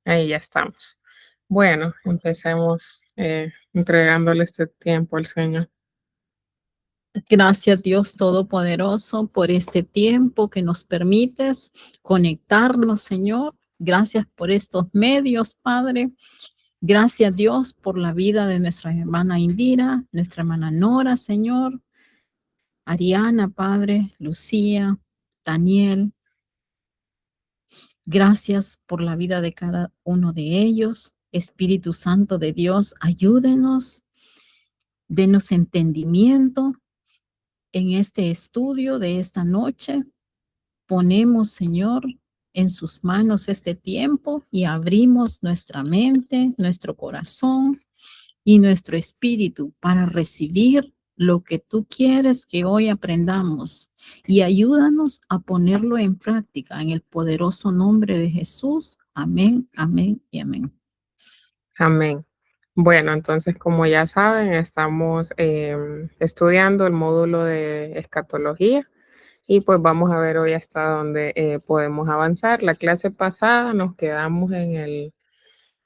Ahí ya estamos. Bueno, empecemos entregándole este tiempo al Señor. Gracias Dios Todopoderoso por este tiempo que nos permites conectarnos, Señor. Gracias por estos medios, Padre. Gracias Dios por la vida de nuestra hermana Indira, nuestra hermana Nora, Señor. Ariana, Padre, Lucía, Daniel. Gracias por la vida de cada uno de ellos. Espíritu Santo de Dios, ayúdenos, denos entendimiento en este estudio de esta noche. Ponemos, Señor, en sus manos este tiempo y abrimos nuestra mente, nuestro corazón y nuestro espíritu para recibir lo que tú quieres que hoy aprendamos, y ayúdanos a ponerlo en práctica en el poderoso nombre de Jesús. Amén, amén y amén. Amén. Bueno, entonces, como ya saben, estamos estudiando el módulo de escatología y pues vamos a ver hoy hasta dónde podemos avanzar. La clase pasada nos quedamos en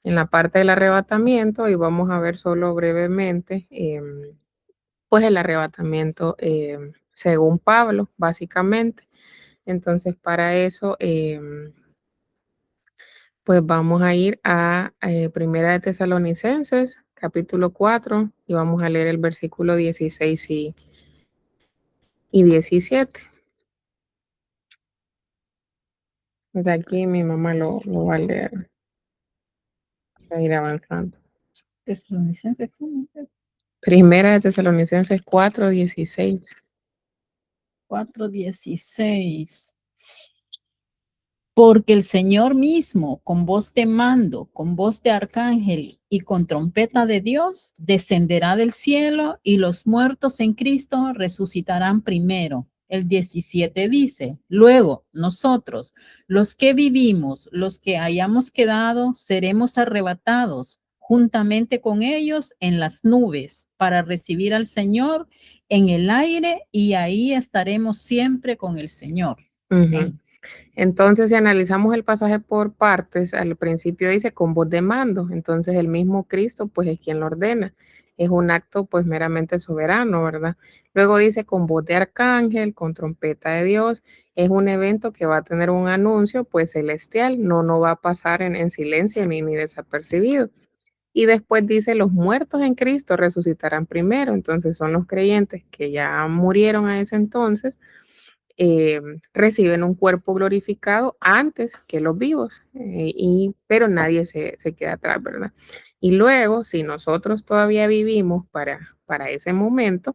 la parte del arrebatamiento y vamos a ver solo brevemente pues el arrebatamiento según Pablo, básicamente. Entonces, para eso, pues vamos a ir a Primera de Tesalonicenses, capítulo 4, y vamos a leer el versículo 16 y 17. Pues aquí mi mamá lo va a leer, va a ir avanzando. Tesalonicenses Primera de Tesalonicenses 4, 16. 4:16. Porque el Señor mismo, con voz de mando, con voz de arcángel y con trompeta de Dios, descenderá del cielo y los muertos en Cristo resucitarán primero. El 17 dice, luego nosotros, los que vivimos, los que hayamos quedado, seremos arrebatados juntamente con ellos en las nubes para recibir al Señor en el aire, y ahí estaremos siempre con el Señor. Uh-huh. Entonces, si analizamos el pasaje por partes, al principio dice con voz de mando, entonces el mismo Cristo pues es quien lo ordena, es un acto pues meramente soberano, ¿verdad? Luego dice con voz de arcángel, con trompeta de Dios, es un evento que va a tener un anuncio pues celestial, no va a pasar en silencio ni desapercibido. Y después dice los muertos en Cristo resucitarán primero, entonces son los creyentes que ya murieron a ese entonces, reciben un cuerpo glorificado antes que los vivos, pero nadie se queda atrás, ¿verdad? Y luego, si nosotros todavía vivimos para ese momento,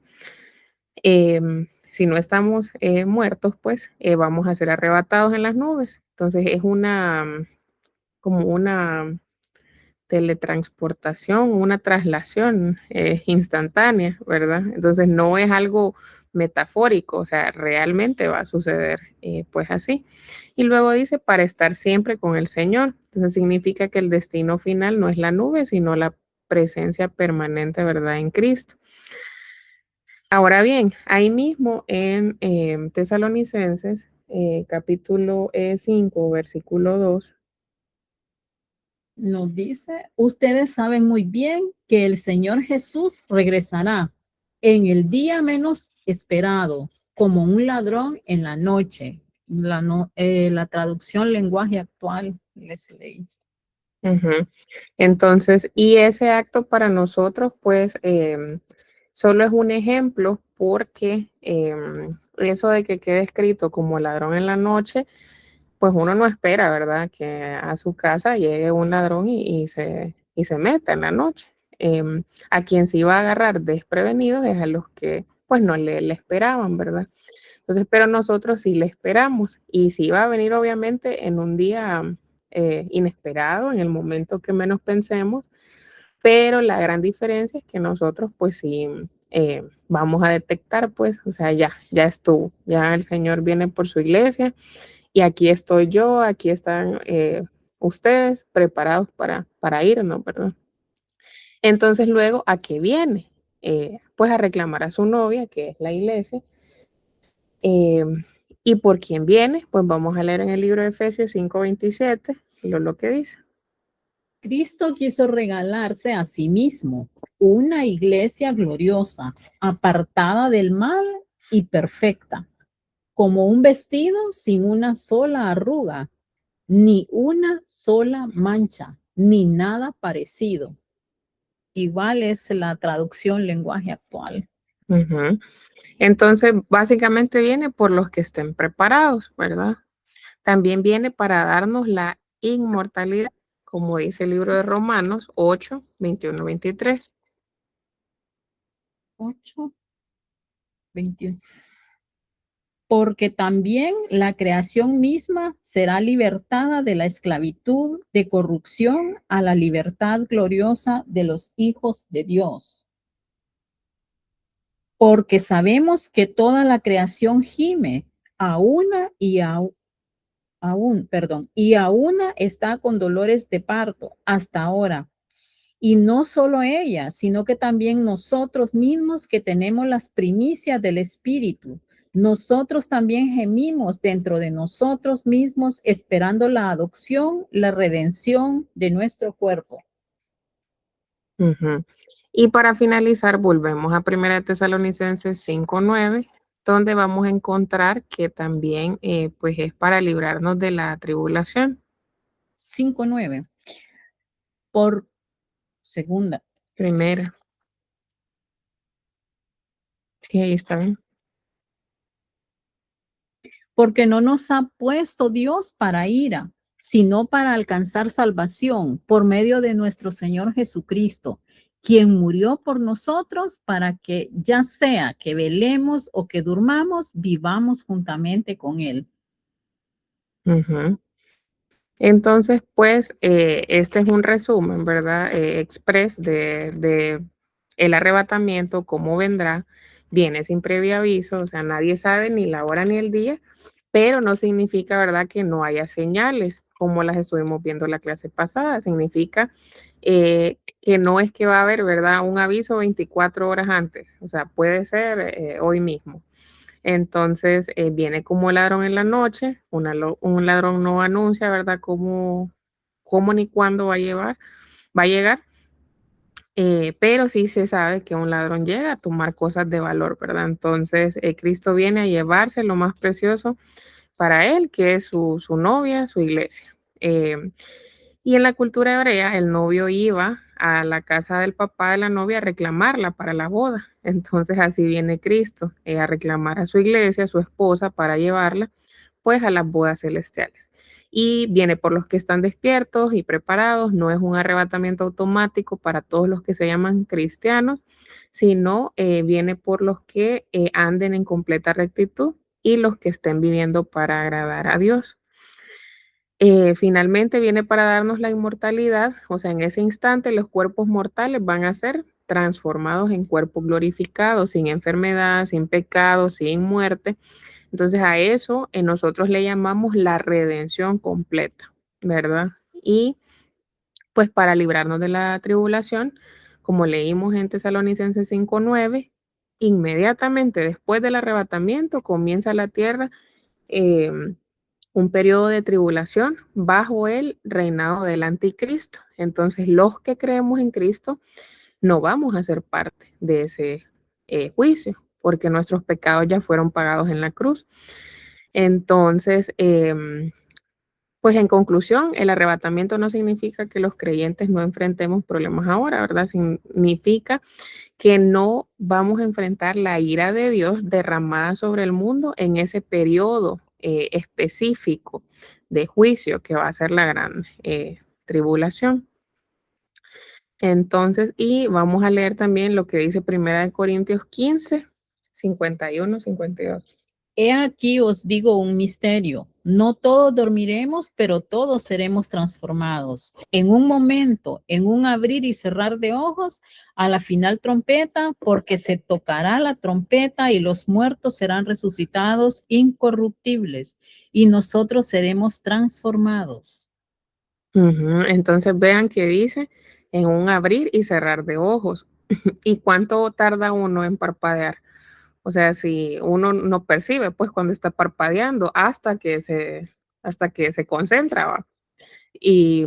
si no estamos muertos, pues vamos a ser arrebatados en las nubes. Entonces es como una teletransportación, una traslación instantánea, ¿verdad? Entonces no es algo metafórico, o sea, realmente va a suceder pues así. Y luego dice, para estar siempre con el Señor. Entonces significa que el destino final no es la nube, sino la presencia permanente, ¿verdad? En Cristo. Ahora bien, ahí mismo en Tesalonicenses, capítulo 5, versículo 2, nos dice, ustedes saben muy bien que el Señor Jesús regresará en el día menos esperado, como un ladrón en la noche. La traducción lenguaje actual les leí. uh-huh. Entonces, y ese acto para nosotros, pues, solo es un ejemplo porque eso de que quede escrito como ladrón en la noche, pues uno no espera, ¿verdad? Que a su casa llegue un ladrón y se meta en la noche. A quien se iba a agarrar desprevenido es a los que pues no le esperaban, ¿verdad? Entonces, pero nosotros sí le esperamos y sí va a venir obviamente en un día inesperado, en el momento que menos pensemos, pero la gran diferencia es que nosotros pues sí vamos a detectar pues, o sea, ya estuvo, ya el Señor viene por su iglesia y aquí estoy yo, aquí están ustedes preparados para irnos, ¿verdad? Entonces luego, ¿a qué viene? Pues a reclamar a su novia, que es la iglesia, ¿Y por quién viene? Pues vamos a leer en el libro de Efesios 5:27 lo que dice. Cristo quiso regalarse a sí mismo una iglesia gloriosa, apartada del mal y perfecta, como un vestido sin una sola arruga, ni una sola mancha, ni nada parecido. Igual es la traducción lenguaje actual. Ujú. Entonces, básicamente viene por los que estén preparados, ¿verdad? También viene para darnos la inmortalidad, como dice el libro de Romanos 8:21-23. 8, 21. Porque también la creación misma será libertada de la esclavitud de corrupción a la libertad gloriosa de los hijos de Dios. Porque sabemos que toda la creación gime a una y a una está con dolores de parto hasta ahora. Y no solo ella, sino que también nosotros mismos que tenemos las primicias del Espíritu. Nosotros también gemimos dentro de nosotros mismos esperando la adopción, la redención de nuestro cuerpo. Ujú. Y para finalizar, volvemos a 1 Tesalonicenses 5:9, donde vamos a encontrar que también pues es para librarnos de la tribulación. 5:9. Por segunda. Primera. Sí, ahí está bien. Porque no nos ha puesto Dios para ira, sino para alcanzar salvación por medio de nuestro Señor Jesucristo, quien murió por nosotros para que ya sea que velemos o que durmamos, vivamos juntamente con Él. Ujú. Entonces, pues, este es un resumen, ¿verdad? Express de el arrebatamiento, cómo vendrá, viene sin previo aviso, o sea, nadie sabe ni la hora ni el día, pero no significa, ¿verdad?, que no haya señales, como las estuvimos viendo la clase pasada, significa que no es que va a haber, ¿verdad?, un aviso 24 horas antes, o sea, puede ser hoy mismo. Entonces, viene como ladrón en la noche, un ladrón no anuncia, ¿verdad?, cómo ni cuándo va a llegar, pero sí se sabe que un ladrón llega a tomar cosas de valor, ¿verdad? Entonces, Cristo viene a llevarse lo más precioso para él, que es su novia, su iglesia. Y en la cultura hebrea, el novio iba a la casa del papá de la novia a reclamarla para la boda. Entonces así viene Cristo, a reclamar a su iglesia, a su esposa, para llevarla pues a las bodas celestiales. Y viene por los que están despiertos y preparados, no es un arrebatamiento automático para todos los que se llaman cristianos, sino viene por los que anden en completa rectitud y los que estén viviendo para agradar a Dios. Finalmente viene para darnos la inmortalidad, o sea, en ese instante los cuerpos mortales van a ser transformados en cuerpos glorificados, sin enfermedad, sin pecado, sin muerte. Entonces a eso nosotros le llamamos la redención completa, ¿verdad? Y pues para librarnos de la tribulación, como leímos en Tesalonicenses 5:9, inmediatamente después del arrebatamiento comienza la tierra. Un periodo de tribulación bajo el reinado del anticristo. Entonces, los que creemos en Cristo no vamos a ser parte de ese juicio, porque nuestros pecados ya fueron pagados en la cruz. Entonces, pues en conclusión, el arrebatamiento no significa que los creyentes no enfrentemos problemas ahora, ¿verdad? Significa que no vamos a enfrentar la ira de Dios derramada sobre el mundo en ese periodo específico de juicio que va a ser la gran tribulación. Entonces, y vamos a leer también lo que dice 1 Corintios 15:51-52. He aquí os digo un misterio. No todos dormiremos, pero todos seremos transformados. En un momento, en un abrir y cerrar de ojos, a la final trompeta, porque se tocará la trompeta y los muertos serán resucitados incorruptibles y nosotros seremos transformados. Entonces vean que dice en un abrir y cerrar de ojos. ¿Y cuánto tarda uno en parpadear? O sea, si uno no percibe, pues cuando está parpadeando hasta que se concentra, ¿va? Y,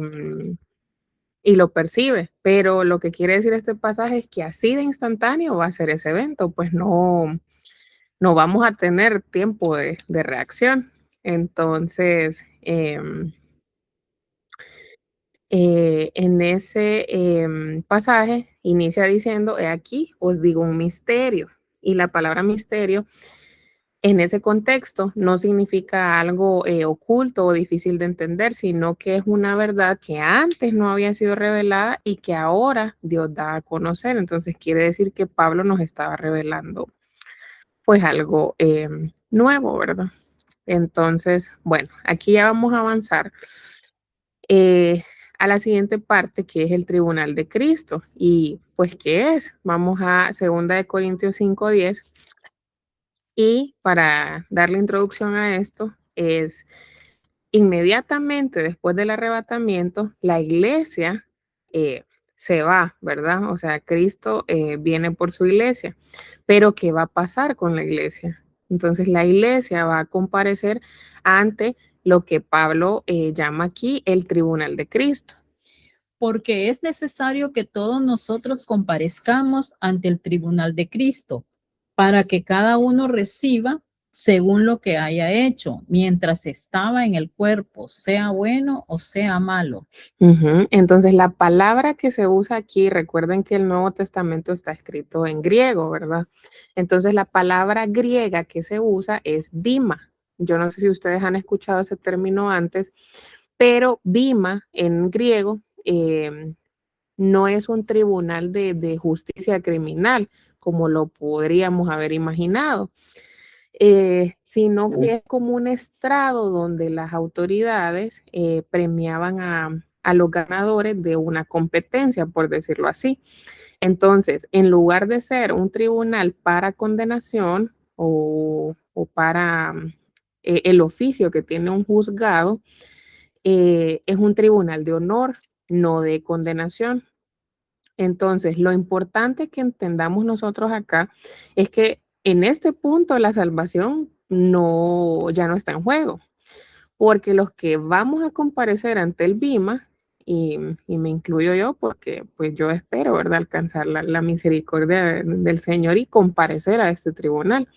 y lo percibe. Pero lo que quiere decir este pasaje es que así de instantáneo va a ser ese evento, pues no vamos a tener tiempo de reacción. Entonces, en ese pasaje inicia diciendo, he aquí, os digo un misterio. Y la palabra misterio en ese contexto no significa algo oculto o difícil de entender, sino que es una verdad que antes no había sido revelada y que ahora Dios da a conocer. Entonces quiere decir que Pablo nos estaba revelando pues algo nuevo, ¿verdad? Entonces, bueno, aquí ya vamos a avanzar eh, a la siguiente parte, que es el tribunal de Cristo. Y pues, ¿qué es? Vamos a 2 Corintios 5:10. Y para darle introducción a esto, es inmediatamente después del arrebatamiento, la iglesia eh, se va, ¿verdad? O sea, Cristo viene por su iglesia. Pero ¿qué va a pasar con la iglesia? Entonces, la iglesia va a comparecer ante lo que Pablo llama aquí el tribunal de Cristo. Porque es necesario que todos nosotros comparezcamos ante el tribunal de Cristo, para que cada uno reciba según lo que haya hecho, mientras estaba en el cuerpo, sea bueno o sea malo. Entonces, la palabra que se usa aquí, recuerden que el Nuevo Testamento está escrito en griego, ¿verdad? Entonces, la palabra griega que se usa es bima. Yo no sé si ustedes han escuchado ese término antes, pero bima en griego no es un tribunal de justicia criminal, como lo podríamos haber imaginado, sino que es como un estrado donde las autoridades premiaban a los ganadores de una competencia, por decirlo así. Entonces, en lugar de ser un tribunal para condenación o para el oficio que tiene un juzgado, es un tribunal de honor, no de condenación. Entonces, lo importante que entendamos nosotros acá es que en este punto la salvación ya no está en juego, porque los que vamos a comparecer ante el BIMA, y me incluyo yo porque pues yo espero, ¿verdad?, alcanzar la misericordia del Señor y comparecer a este tribunal.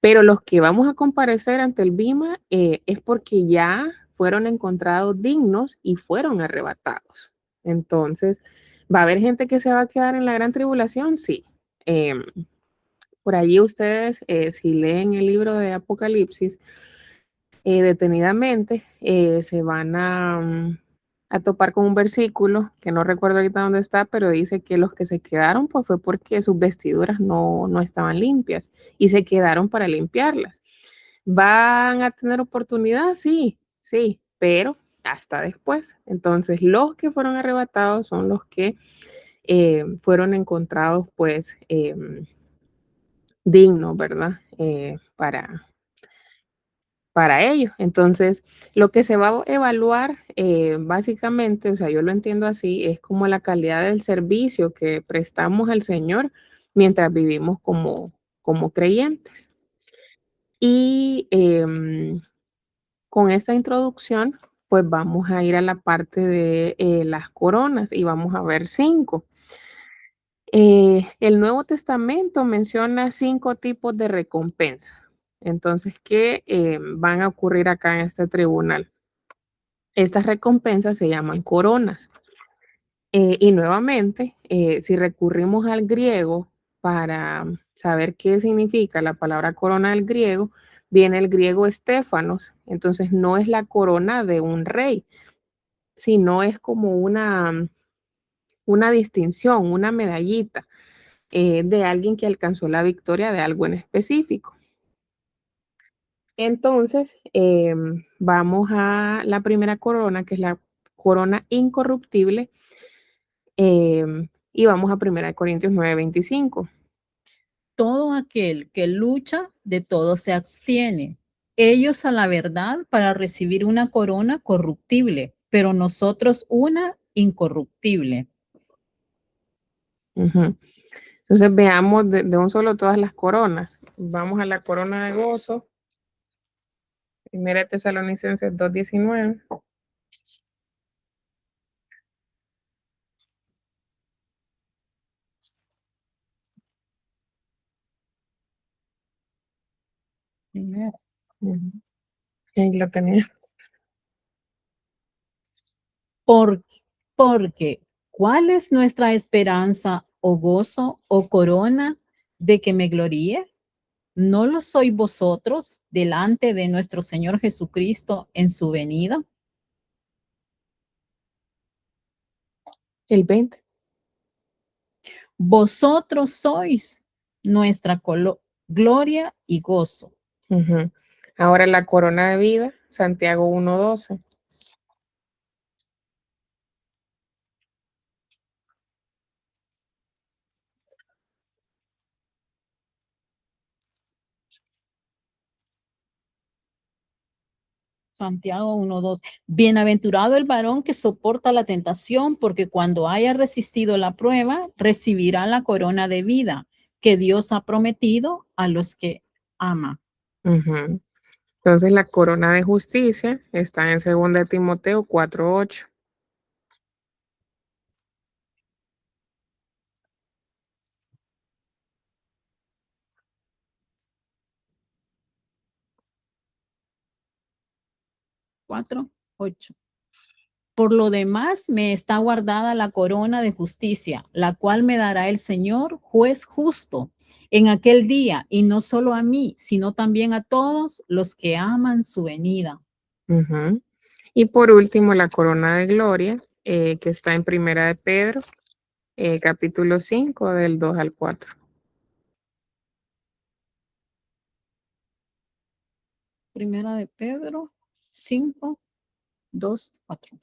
Pero los que vamos a comparecer ante el BIMA es porque ya fueron encontrados dignos y fueron arrebatados. Entonces, ¿va a haber gente que se va a quedar en la gran tribulación? Sí. Em, por allí ustedes, si leen el libro de Apocalipsis detenidamente, se van a topar con un versículo que no recuerdo ahorita dónde está, pero dice que los que se quedaron pues fue porque sus vestiduras no estaban limpias y se quedaron para limpiarlas. ¿Van a tener oportunidad? Sí, sí, pero hasta después. Entonces, los que fueron arrebatados son los que fueron encontrados pues dignos, ¿verdad? Para ello. Entonces, lo que se va a evaluar básicamente, o sea, yo lo entiendo así, es como la calidad del servicio que prestamos al Señor mientras vivimos como creyentes. Y con esta introducción, pues vamos a ir a la parte de las coronas y vamos a ver 5. El Nuevo Testamento menciona 5 tipos de recompensa. Entonces, ¿qué van a ocurrir acá en este tribunal? Estas recompensas se llaman coronas. Y nuevamente, si recurrimos al griego para saber qué significa la palabra corona del griego, viene el griego estéfanos. Entonces, no es la corona de un rey, sino es como una distinción, una medallita de alguien que alcanzó la victoria de algo en específico. Entonces, vamos a la primera corona, que es la corona incorruptible, y vamos a 1 Corintios 9:25. Todo aquel que lucha, de todo se abstiene. Ellos a la verdad para recibir una corona corruptible, pero nosotros una incorruptible. Ujú. Entonces, veamos de un solo todas las coronas. vamos a la corona de gozo. 1 Tesalonicenses 2:19. Ujú. Sí, lo tenía. Por- Porque, ¿cuál es nuestra esperanza o gozo o corona de que me gloríe? ¿No lo sois vosotros delante de nuestro Señor Jesucristo en su venida? El 20. Vosotros sois nuestra gloria y gozo. Ujú. Ahora la corona de vida, Santiago 1:12. Santiago 1:2. Bienaventurado el varón que soporta la tentación, porque cuando haya resistido la prueba, recibirá la corona de vida que Dios ha prometido a los que ama. Ujú. Entonces la corona de justicia está en 2 Timoteo 4:8. 4:8. Por lo demás, me está guardada la corona de justicia, la cual me dará el Señor, juez justo, en aquel día, y no solo a mí, sino también a todos los que aman su venida. Ujú. Y por último, la corona de gloria, que está en 1 Pedro, capítulo 5, del 2 al 4. Primera de Pedro 5:2-4.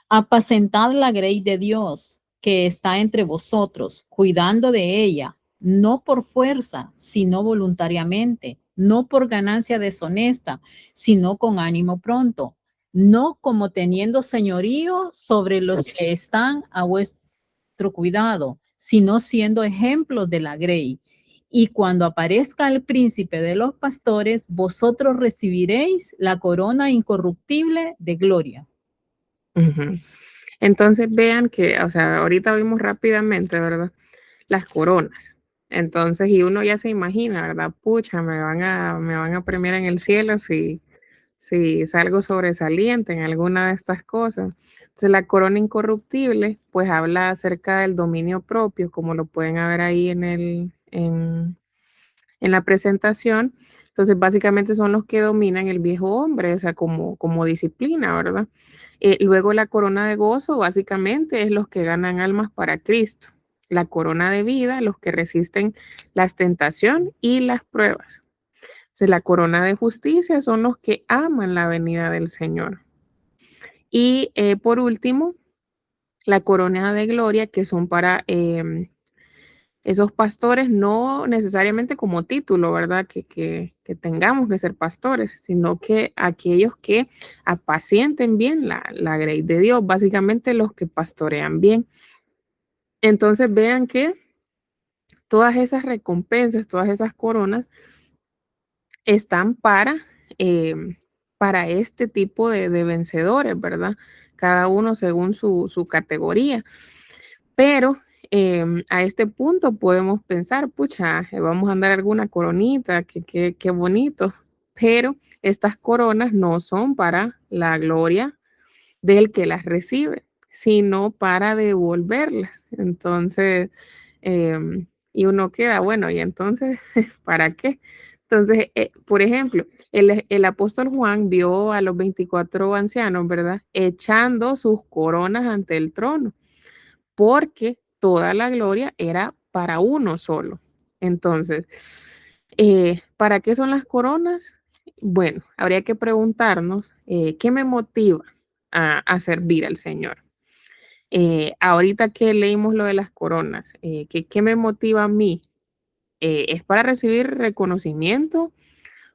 Apacentad la grey de Dios que está entre vosotros, cuidando de ella, no por fuerza, sino voluntariamente, no por ganancia deshonesta, sino con ánimo pronto, no como teniendo señorío sobre los que están a vuestro cuidado, sino siendo ejemplos de la grey. Y cuando aparezca el príncipe de los pastores, vosotros recibiréis la corona incorruptible de gloria. Ujú. Entonces vean que, o sea, ahorita vimos rápidamente, ¿verdad? Las coronas. Entonces, y uno ya se imagina, ¿verdad? Pucha, me van a premiar en el cielo si salgo sobresaliente en alguna de estas cosas. Entonces, la corona incorruptible, pues habla acerca del dominio propio, como lo pueden ver ahí en la presentación. Entonces, básicamente son los que dominan el viejo hombre, o sea, como disciplina, ¿verdad? Luego la corona de gozo, básicamente, es los que ganan almas para Cristo. La corona de vida, los que resisten las tentaciones y las pruebas. Entonces, la corona de justicia son los que aman la venida del Señor. Y por último, la corona de gloria, que son para esos pastores, no necesariamente como título, ¿verdad? Que tengamos que ser pastores, sino que aquellos que apacienten bien la grey de Dios, básicamente los que pastorean bien. Entonces vean que todas esas recompensas, todas esas coronas están para este tipo de vencedores, ¿verdad? Cada uno según su categoría. Pero a este punto podemos pensar, pucha, vamos a andar alguna coronita, qué bonito. Pero estas coronas no son para la gloria del que las recibe, sino para devolverlas. Entonces, y uno queda, bueno, y entonces, ¿para qué? Entonces, por ejemplo, el apóstol Juan vio a los 24 ancianos, ¿verdad? Echando sus coronas ante el trono porque toda la gloria era para uno solo. Entonces, ¿para qué son las coronas? Bueno, habría que preguntarnos, ¿qué me motiva a servir al Señor? Ahorita que leímos lo de las coronas, ¿qué me motiva a mí? ¿Es para recibir reconocimiento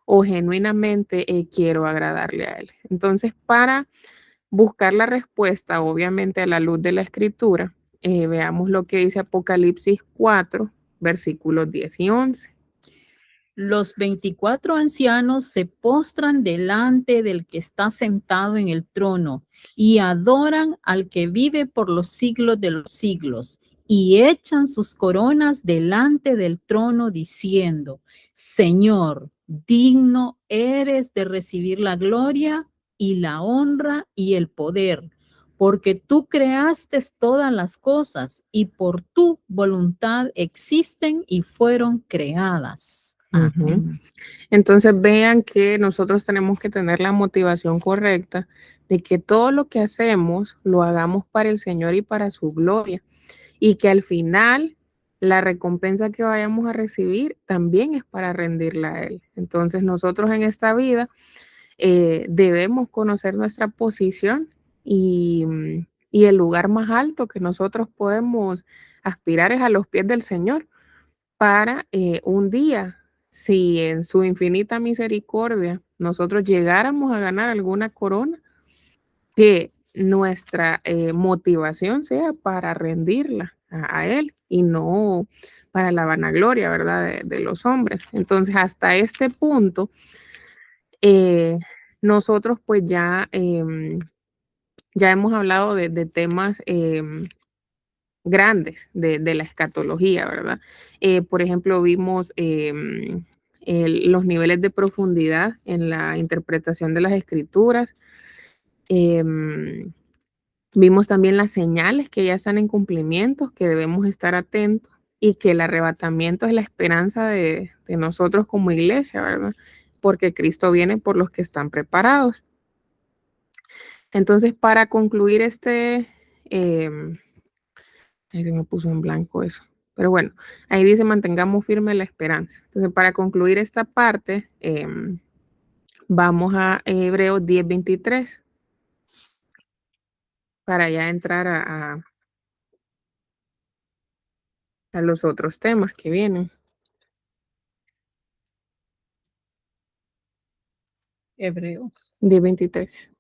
o genuinamente quiero agradarle a Él? Entonces, para buscar la respuesta, obviamente a la luz de la escritura, veamos lo que dice Apocalipsis 4, versículos 10 y 11. Los 24 ancianos se postran delante del que está sentado en el trono y adoran al que vive por los siglos de los siglos y echan sus coronas delante del trono diciendo, Señor, digno eres de recibir la gloria y la honra y el poder, porque tú creaste todas las cosas y por tu voluntad existen y fueron creadas. Amén. Entonces vean que nosotros tenemos que tener la motivación correcta de que todo lo que hacemos lo hagamos para el Señor y para su gloria, y que al final la recompensa que vayamos a recibir también es para rendirla a Él. Entonces nosotros en esta vida debemos conocer nuestra posición y, y el lugar más alto que nosotros podemos aspirar es a los pies del Señor para un día, si en su infinita misericordia nosotros llegáramos a ganar alguna corona, que nuestra motivación sea para rendirla a Él y no para la vanagloria, ¿verdad? De los hombres. Entonces, hasta este punto, eh, nosotros pues ya hemos hablado de temas grandes de la escatología, ¿verdad? Por ejemplo, vimos los niveles de profundidad en la interpretación de las escrituras. Vimos también las señales que ya están en cumplimiento, que debemos estar atentos y que el arrebatamiento es la esperanza de nosotros como iglesia, ¿verdad? Porque Cristo viene por los que están preparados. Entonces, para concluir ahí se me puso en blanco eso. Pero bueno, ahí dice mantengamos firme la esperanza. Entonces, para concluir esta parte, vamos a Hebreos 10:23 para ya entrar a los otros temas que vienen. Hebreos. 10:23.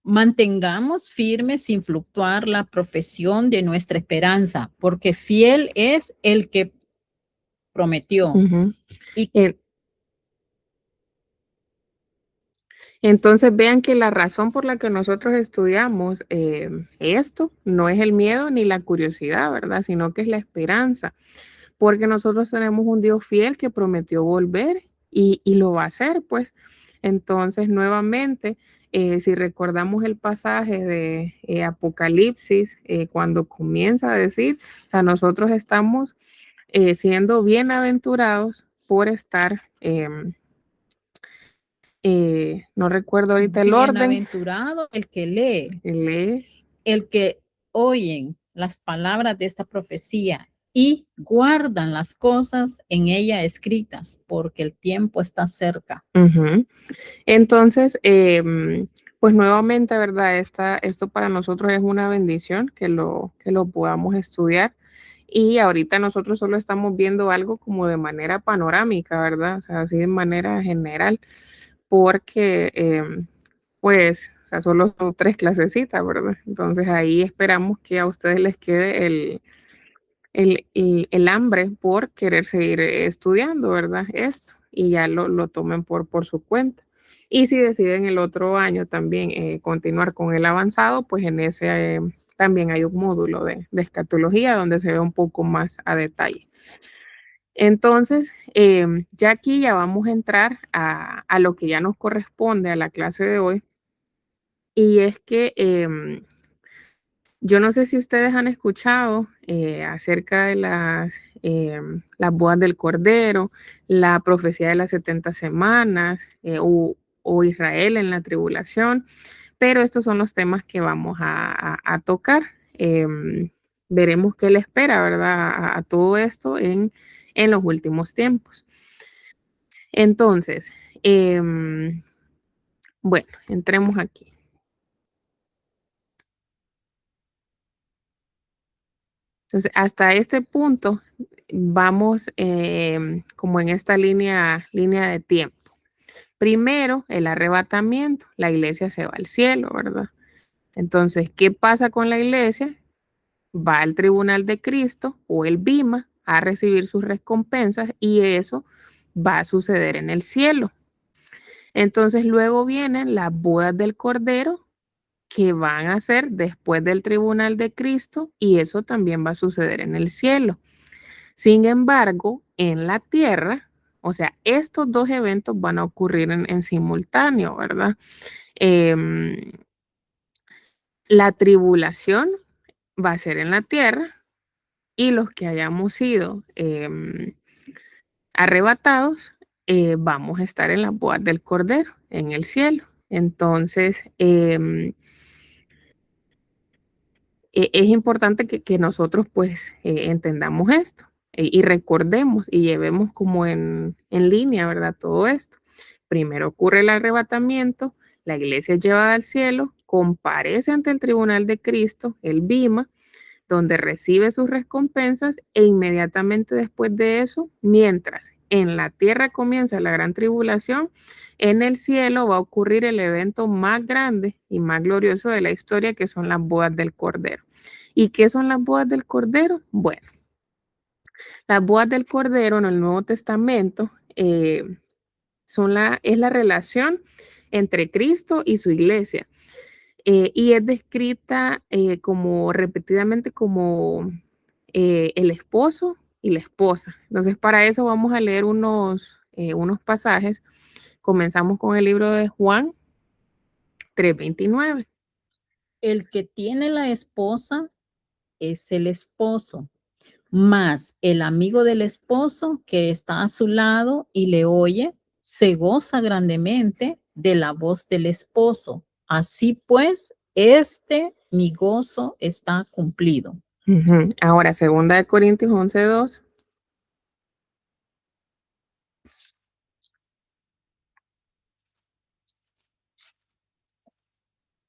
Mantengamos firme sin fluctuar la profesión de nuestra esperanza, porque fiel es el que prometió. Y entonces vean que la razón por la que nosotros estudiamos esto no es el miedo ni la curiosidad, ¿verdad? Sino que es la esperanza, porque nosotros tenemos un Dios fiel que prometió volver y lo va a hacer, pues. Entonces, nuevamente, si recordamos el pasaje de Apocalipsis, cuando comienza a decir, o sea, nosotros estamos siendo bienaventurados por estar, no recuerdo ahorita el orden. bienaventurado el que Lee. el que oyen las palabras de esta profecía y guardan las cosas en ella escritas, porque el tiempo está cerca. Entonces, pues nuevamente, ¿verdad? Esto para nosotros es una bendición que lo podamos estudiar. Y ahorita nosotros solo estamos viendo algo como de manera panorámica, ¿verdad? O sea, así de manera general, porque pues, o sea, solo son 3 clasecitas, ¿verdad? Entonces ahí esperamos que a ustedes les quede el hambre por querer seguir estudiando, ¿verdad? Esto, y ya lo tomen por su cuenta. Y si deciden el otro año también continuar con el avanzado, pues en ese también hay un módulo de escatología donde se ve un poco más a detalle. Entonces, ya aquí ya vamos a entrar a lo que ya nos corresponde a la clase de hoy. Y es que yo no sé si ustedes han escuchado acerca de las bodas del Cordero, la profecía de las 70 semanas o Israel en la tribulación, pero estos son los temas que vamos a tocar. Veremos qué le espera, ¿verdad? A todo esto en los últimos tiempos. Entonces, bueno, entremos aquí. Entonces, hasta este punto vamos como en esta línea de tiempo. Primero, el arrebatamiento, la iglesia se va al cielo, ¿verdad? Entonces, ¿qué pasa con la iglesia? va al tribunal de Cristo o el Bima a recibir sus recompensas y eso va a suceder en el cielo. Entonces luego vienen las bodas del Cordero que van a ser después del tribunal de Cristo y eso también va a suceder en el cielo. Sin embargo, en la tierra, o sea, estos dos eventos van a ocurrir en simultáneo, ¿verdad? Em, la tribulación va a ser en la tierra y los que hayamos sido arrebatados, vamos a estar en las bodas del Cordero, en el cielo. Entonces, es importante que nosotros pues entendamos esto y recordemos y llevemos como en línea, ¿verdad? Todo esto. Primero ocurre el arrebatamiento, la iglesia es llevada al cielo, comparece ante el tribunal de Cristo, el Bima, donde recibe sus recompensas e inmediatamente después de eso, mientras en la tierra comienza la gran tribulación, en el cielo va a ocurrir el evento más grande y más glorioso de la historia, que son las bodas del Cordero. ¿Y qué son las bodas del Cordero? Bueno, las bodas del Cordero en el Nuevo Testamento es la relación entre Cristo y su iglesia. Y es descrita como repetidamente como el esposo y la esposa. Entonces, para eso vamos a leer unos pasajes. Comenzamos con el libro de Juan 3:29. El que tiene la esposa es el esposo, mas el amigo del esposo que está a su lado y le oye, se goza grandemente de la voz del esposo. Así pues, mi gozo está cumplido. Ahora, 2 Corintios 11:2.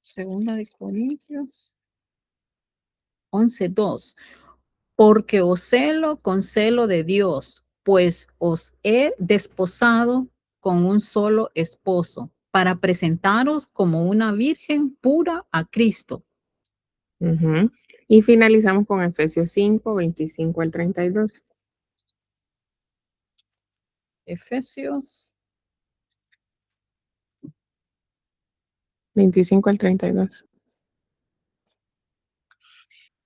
Segunda de Corintios 11:2. Porque os celo con celo de Dios, pues os he desposado con un solo esposo, para presentaros como una virgen pura a Cristo. Y finalizamos con Efesios 5:25 al 32. Efesios 25 al 32.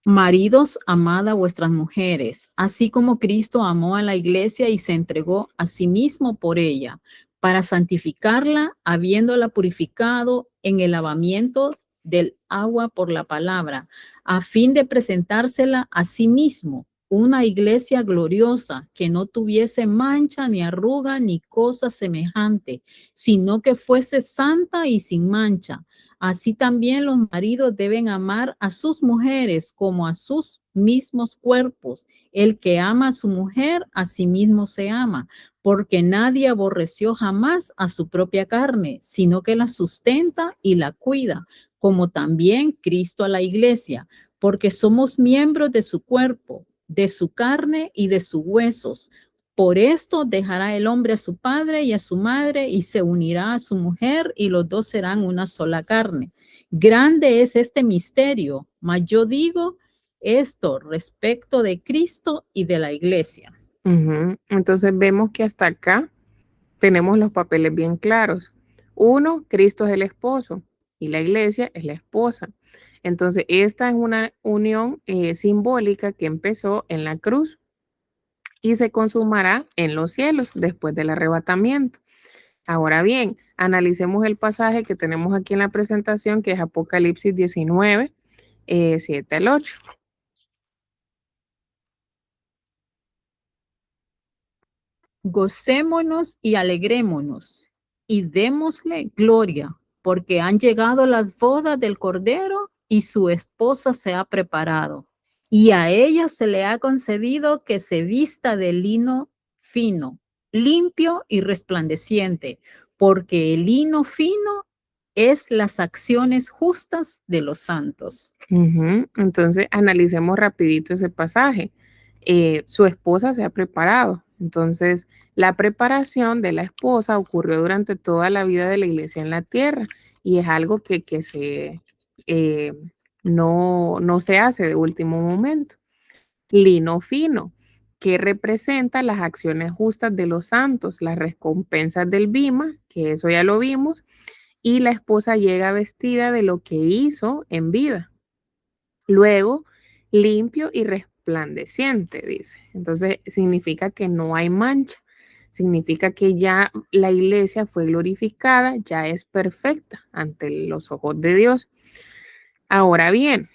Maridos, amad a vuestras mujeres, así como Cristo amó a la iglesia y se entregó a sí mismo por ella, para santificarla, habiéndola purificado en el lavamiento del agua por la palabra, a fin de presentársela a sí mismo, una iglesia gloriosa, que no tuviese mancha, ni arruga, ni cosa semejante, sino que fuese santa y sin mancha. Así también los maridos deben amar a sus mujeres como a sus mismos cuerpos. El que ama a su mujer, a sí mismo se ama, porque nadie aborreció jamás a su propia carne, sino que la sustenta y la cuida, como también Cristo a la iglesia, porque somos miembros de su cuerpo, de su carne y de sus huesos. Por esto dejará el hombre a su padre y a su madre y se unirá a su mujer y los dos serán una sola carne. Grande es este misterio, mas yo digo esto respecto de Cristo y de la iglesia. Entonces vemos que hasta acá tenemos los papeles bien claros. Uno, Cristo es el esposo y la iglesia es la esposa. Entonces, esta es una unión simbólica que empezó en la cruz y se consumará en los cielos después del arrebatamiento. Ahora bien, analicemos el pasaje que tenemos aquí en la presentación, que es Apocalipsis 19, 7 al 8. Gocémonos y alegrémonos y démosle gloria, porque han llegado las bodas del Cordero y su esposa se ha preparado. Y a ella se le ha concedido que se vista de lino fino, limpio y resplandeciente, porque el lino fino es las acciones justas de los santos. Entonces, analicemos rapidito ese pasaje. Su esposa se ha preparado. Entonces, la preparación de la esposa ocurrió durante toda la vida de la iglesia en la tierra y es algo que se no se hace de último momento. Lino fino, que representa las acciones justas de los santos, las recompensas del bima, que eso ya lo vimos, y la esposa llega vestida de lo que hizo en vida. Luego, limpio y resplandeciente, dice. Entonces, significa que no hay mancha. Significa que ya la iglesia fue glorificada, ya es perfecta ante los ojos de Dios. Ahora bien,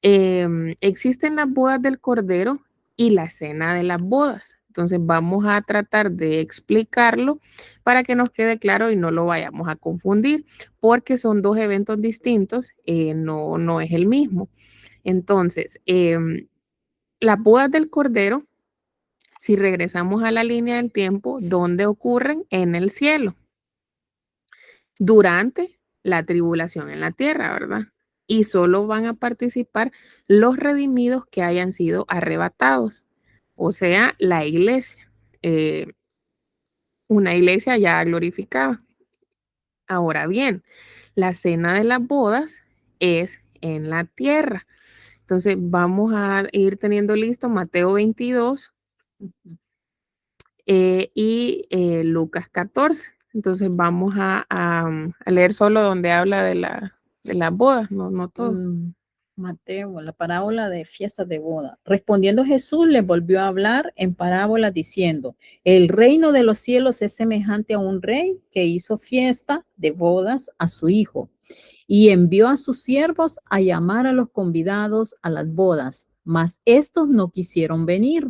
existen las bodas del Cordero y la cena de las bodas. Entonces vamos a tratar de explicarlo para que nos quede claro y no lo vayamos a confundir, porque son dos eventos distintos, no es el mismo. Entonces, las bodas del Cordero, si regresamos a la línea del tiempo, ¿dónde ocurren? En el cielo, durante la tribulación en la tierra, ¿verdad? Y solo van a participar los redimidos que hayan sido arrebatados, o sea, la iglesia, una iglesia ya glorificada. Ahora bien, la cena de las bodas es en la tierra. Entonces vamos a ir teniendo listo Mateo 22 y Lucas 14. Entonces vamos a leer solo donde habla de las bodas, no todo. Mateo, la parábola de fiestas de boda. Respondiendo Jesús le volvió a hablar en parábolas diciendo, el reino de los cielos es semejante a un rey que hizo fiesta de bodas a su hijo y envió a sus siervos a llamar a los convidados a las bodas, mas estos no quisieron venir.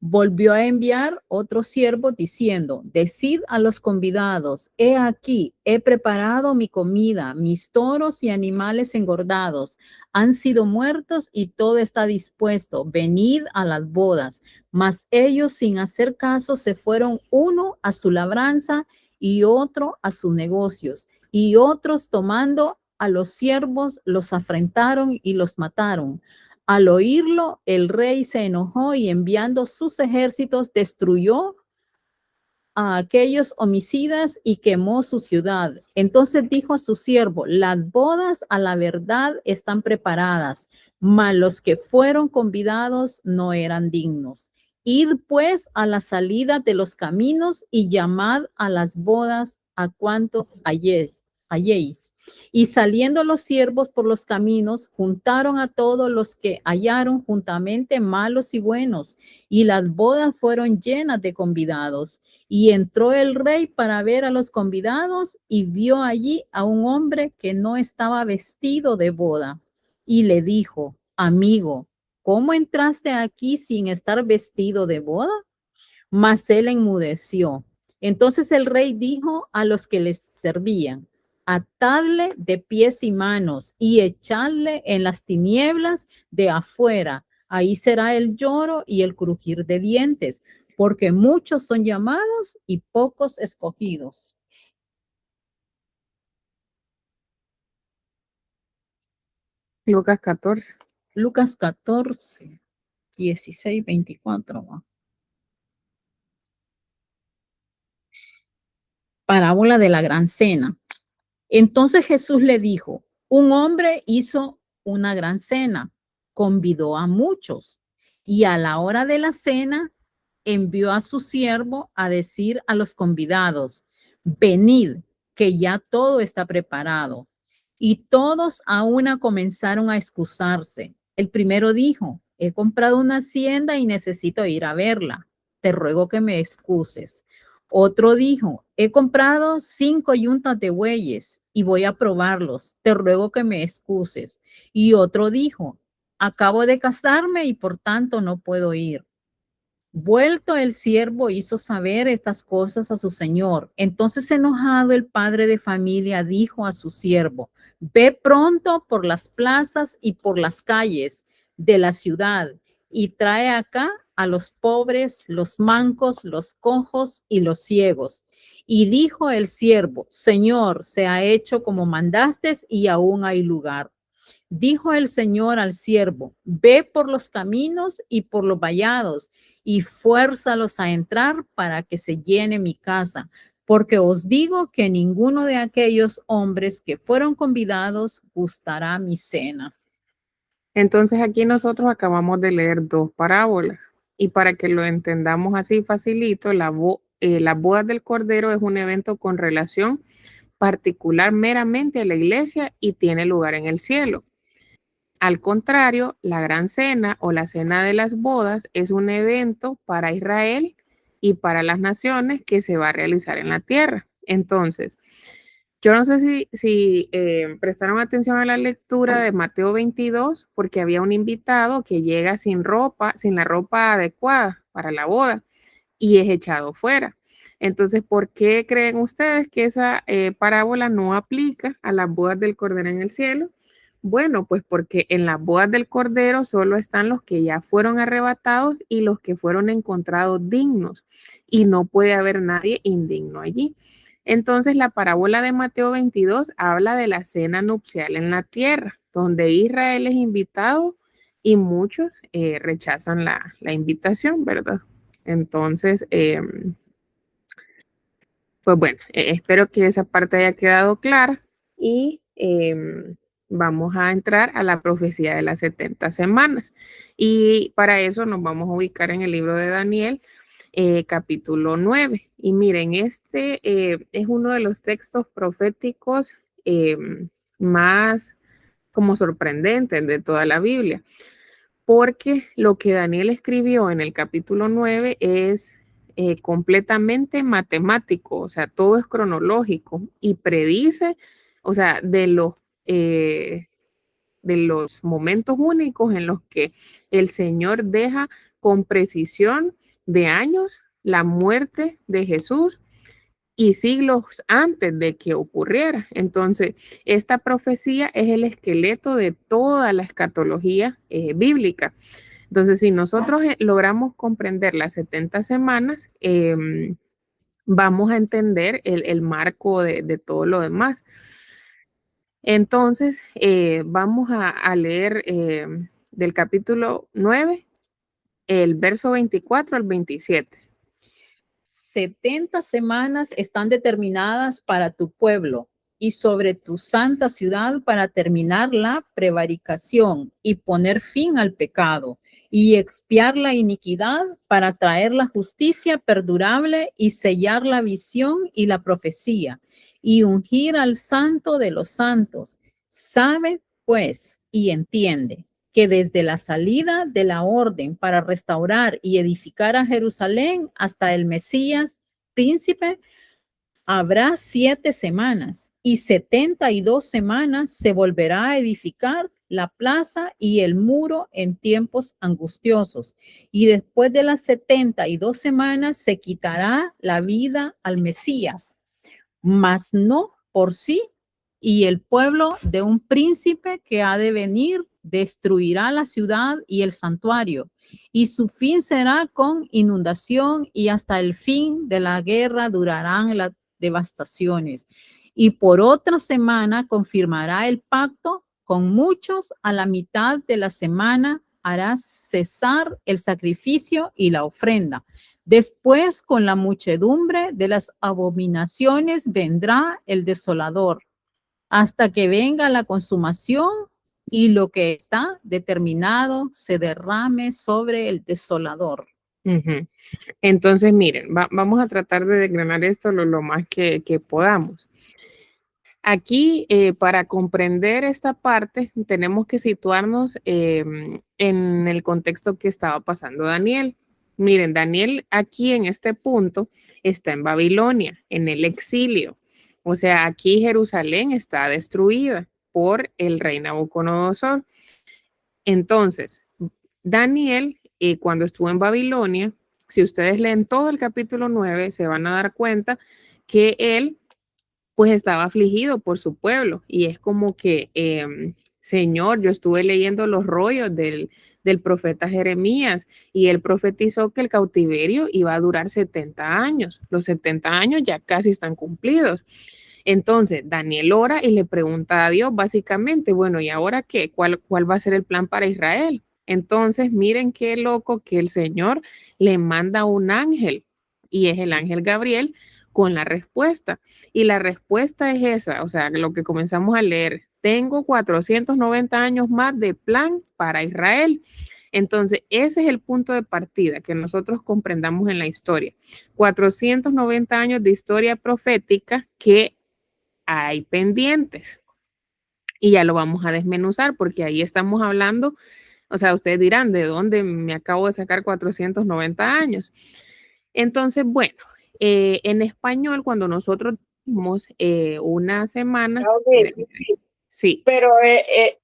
Volvió a enviar otro siervo diciendo, decid a los convidados, he aquí, he preparado mi comida, mis toros y animales engordados han sido muertos y todo está dispuesto, venid a las bodas. Mas ellos sin hacer caso se fueron uno a su labranza y otro a sus negocios, y otros tomando a los siervos los afrentaron y los mataron. Al oírlo, el rey se enojó y enviando sus ejércitos destruyó a aquellos homicidas y quemó su ciudad. Entonces dijo a su siervo, las bodas a la verdad están preparadas, mas los que fueron convidados no eran dignos. Id pues a la salida de los caminos y llamad a las bodas a cuantos halléis. Y saliendo los siervos por los caminos, juntaron a todos los que hallaron juntamente, malos y buenos, y las bodas fueron llenas de convidados. Y entró el rey para ver a los convidados y vio allí a un hombre que no estaba vestido de boda. Y le dijo, amigo, ¿cómo entraste aquí sin estar vestido de boda? Mas él enmudeció. Entonces el rey dijo a los que les servían, atadle de pies y manos y echadle en las tinieblas de afuera. Ahí será el lloro y el crujir de dientes, porque muchos son llamados y pocos escogidos. Lucas 14. Lucas 14, 16, 24. Parábola de la gran cena. Entonces Jesús le dijo, un hombre hizo una gran cena, convidó a muchos y a la hora de la cena envió a su siervo a decir a los convidados, venid, que ya todo está preparado. Y todos a una comenzaron a excusarse. El primero dijo, he comprado una hacienda y necesito ir a verla. Te ruego que me excuses. Otro dijo, he comprado 5 yuntas de bueyes y voy a probarlos. Te ruego que me excuses. Y otro dijo, acabo de casarme y por tanto no puedo ir. Vuelto el siervo hizo saber estas cosas a su señor. Entonces enojado el padre de familia dijo a su siervo, ve pronto por las plazas y por las calles de la ciudad y trae acá a los pobres, los mancos, los cojos y los ciegos. Y dijo el siervo, Señor, se ha hecho como mandaste y aún hay lugar. Dijo el Señor al siervo, ve por los caminos y por los vallados y fuérzalos a entrar para que se llene mi casa, porque os digo que ninguno de aquellos hombres que fueron convidados gustará mi cena. Entonces aquí nosotros acabamos de leer 2 parábolas y para que lo entendamos así facilito, las bodas del Cordero es un evento con relación particular meramente a la iglesia y tiene lugar en el cielo. Al contrario, la gran cena o la cena de las bodas es un evento para Israel y para las naciones que se va a realizar en la tierra. Entonces, yo no sé si prestaron atención a la lectura de Mateo 22, porque había un invitado que llega sin ropa, sin la ropa adecuada para la boda y es echado fuera. Entonces, ¿por qué creen ustedes que esa parábola no aplica a las bodas del Cordero en el cielo? Bueno, pues porque en las bodas del Cordero solo están los que ya fueron arrebatados y los que fueron encontrados dignos, y no puede haber nadie indigno allí. Entonces, la parábola de Mateo 22 habla de la cena nupcial en la tierra, donde Israel es invitado y muchos rechazan la invitación, ¿verdad? Entonces, pues bueno, espero que esa parte haya quedado clara y vamos a entrar a la profecía de las 70 semanas. Y para eso nos vamos a ubicar en el libro de Daniel, capítulo 9. Y miren, este es uno de los textos proféticos más como sorprendentes de toda la Biblia, porque lo que Daniel escribió en el capítulo 9 es completamente matemático, o sea, todo es cronológico y predice, o sea, de los momentos únicos en los que el Señor deja con precisión de años la muerte de Jesús y siglos antes de que ocurriera. Entonces, esta profecía es el esqueleto de toda la escatología bíblica. Entonces, si nosotros logramos comprender las 70 semanas, vamos a entender el marco de todo lo demás. Entonces, vamos a leer del capítulo 9, el verso 24 al 27. 70 semanas están determinadas para tu pueblo y sobre tu santa ciudad para terminar la prevaricación y poner fin al pecado y expiar la iniquidad para traer la justicia perdurable y sellar la visión y la profecía y ungir al santo de los santos. Sabe pues y entiende que desde la salida de la orden para restaurar y edificar a Jerusalén hasta el Mesías, príncipe, habrá 7 semanas y 72 semanas se volverá a edificar la plaza y el muro en tiempos angustiosos. Y después de las 72 semanas se quitará la vida al Mesías, mas no por sí, y el pueblo de un príncipe que ha de venir destruirá la ciudad y el santuario, y su fin será con inundación, y hasta el fin de la guerra durarán las devastaciones. Y por otra semana confirmará el pacto con muchos, a la mitad de la semana hará cesar el sacrificio y la ofrenda. Después, con la muchedumbre de las abominaciones, vendrá el desolador, hasta que venga la consumación y lo que está determinado se derrame sobre el desolador. Uh-huh. Entonces, miren, vamos a tratar de desgranar esto lo más que podamos. Aquí, para comprender esta parte, tenemos que situarnos en el contexto que estaba pasando Daniel. Miren, Daniel aquí en este punto está en Babilonia, en el exilio. O sea, aquí Jerusalén está destruida por el rey Nabucodonosor. Entonces, Daniel, cuando estuvo en Babilonia, si ustedes leen todo el capítulo 9, se van a dar cuenta que él pues estaba afligido por su pueblo y es como que, Señor, yo estuve leyendo los rollos del profeta Jeremías y él profetizó que el cautiverio iba a durar 70 años. Los 70 años ya casi están cumplidos. Entonces, Daniel ora y le pregunta a Dios básicamente, bueno, ¿y ahora qué? ¿Cuál va a ser el plan para Israel? Entonces, miren qué loco que el Señor le manda un ángel y es el ángel Gabriel con la respuesta. Y la respuesta es esa, o sea, lo que comenzamos a leer, tengo 490 años más de plan para Israel. Entonces, ese es el punto de partida que nosotros comprendamos en la historia. 490 años de historia profética que hay pendientes. Y ya lo vamos a desmenuzar porque ahí estamos hablando, o sea, ustedes dirán, ¿de dónde me acabo de sacar 490 años? Entonces, bueno, en español, cuando nosotros decimos una semana, sí. Pero